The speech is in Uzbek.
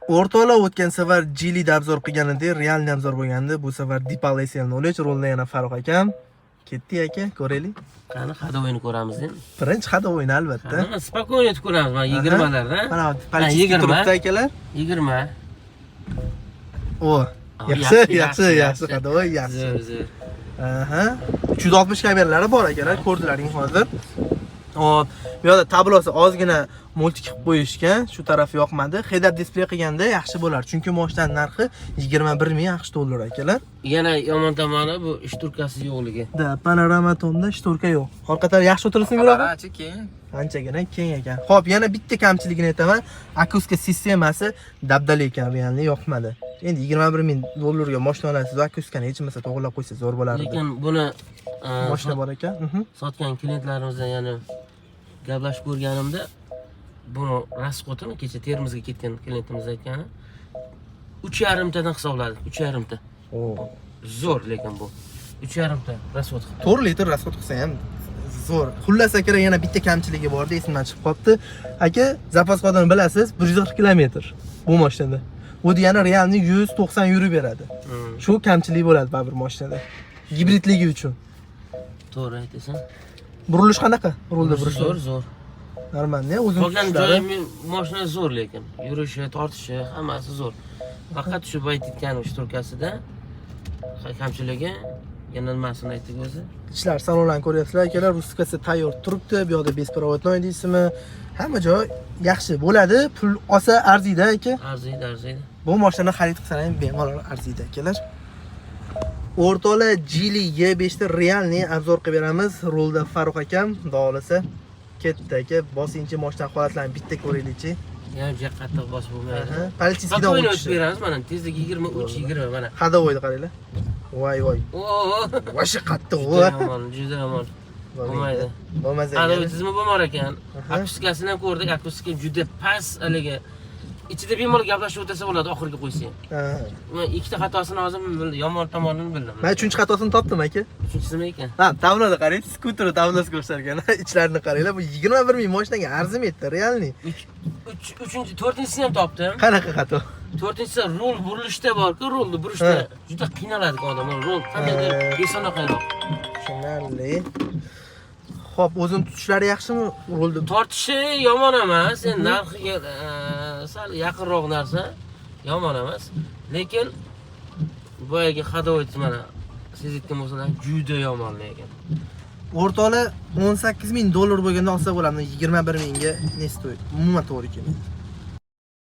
O'rtoqlar o'tgan safar Jilida obzor qilgan edi, realni obzor bo'lgandi. Bu safar Dipal SL03 rolda yana Farruh akam. Ketdi aka, ko'raylik. Qani hadovini ko'ramiz endi. Birinchi hada o'yin albatta. Mana spokойно ko'ramiz mana 20 larda. Mana politsiya turibdi akalar. 20. O, yaxshi hada o'yin, yaxshi. Zo'r. Aha. 360 kameralari bor akalar, ko'rdilaring hozir. Hop, bu yerda tablosi ozgina multik qilib qo'yishgan, shu tarafi yoqmadi. Head-up display qilganda yaxshi bo'lar, chunki mashinaning narxi 21 ming AQSh dollar akalar. Yana yomon tomoni bu shturkasi yo'qligi. Da, panorama tonda shturka yo'q. Orqa taraf yaxshi o'tirsin bular. Ancha keng. Anchagina keng ekan. Xo'p, yana bitta kamchiligini aytaman. Akustika sistemasi dabdali ekan, realni yoqmadi. Endi 21 ming dollarga mashina olasiz, akustikani hech bo'lmasa to'g'rilab qo'ysa zo'r bo'lardi. Lekin buni mashina bor ekan. Sotgan klientlarimizdan yana gaplashib ko'rganimda buni rasxotini kecha Termizga ketgan klientimiz aytgani 3,5 tadan hisobladi. 3,5 ta. O, Zo'r lekin bu. 3,5 ta rasxot. 4 litr rasxot qilsa ham zo'r. Xullas aka yana bitta kamchiligi bor-da, esimdan chiqib qolibdi. Aka, zapas qodini bilasiz, 140 kilometr bu mashinada. Bu degani realni 190 yurib beradi. Shu kamchilik bo'ladi baribir mashinada. Gibridligi uchun. To'g'ri aytasan. Burilish qanaqa? Rulda burish zo'r. Normalni, o'zim Qolgan joyi mashina zo'r lekin. Yurishi, tortishi hammasi zo'r. Faqat shu bayt aytgan shturkasida kamchiligi yana nimasini aytdik o'zi? Ichlar salonlarni ko'ryapsizlar akalar, rustikasi tayyor turibdi. Bu yoqda besprovодной deysizmi? Hamma joy yaxshi bo'ladi. Pul olsa arziydi aka. Arziydi. Bu mashinani xarid qilsang ham bemalol arziydi akalar. O'rtoqlar Geely Y5 ta realni obzor qilib beramiz. Rolda Farruh akam, da'olasa ketdi aka. Bosinchi mashina holatlarini bitta ko'raylikchi. Yana juda qattiq bosib bo'lmaydi. Politsiyadan o'tib beramiz mana. Tezlik 23-20 mana. Hada o'ydi qaranglar. Voy. Vashi qattiq Juda yomon. Bo'lmaydi. Bo'lmaz Hada ekan. tizimi bo'lmar ekan. Akustikasini ham ko'rdik. Akustika juda past haligi. Ichida bemalol gaplashib o'tirsa bo'ladi oxirgi qo'ysa. Men ikkita xatosini hozir yomon tomonini bildim. Men 3-chi xatosini topdim aka. 3-chisi nima ekan? Ha, tabloni qarang, skuterni tablasi ko'rsatgan. Ichlarini qaranglar. Bu 21 ming mashinaga arzimaydi, realni. 4-chisini ham topdim. Qanaqa xato? 4-chisi rol burilishda bor-ku, rolni burishda juda qiynaladi odam. Rol qandaydir beso'naqayroq. Tushunarli. Xo'p, o'zini tutishlari yaxshimi? Rolni Tortishi yomon emas, endi narxiga sal yaqinroq narsa yomon emas. Lekin boyagi hadovoyt mana sezayotgan bo'lsalar juda yomon lekin. o'rtoqlar 18 ming dollar bo'lganda olsa bo'ladimi? 21 mingga nesi to'ydi? Umuman to'g'ri kelmaydi.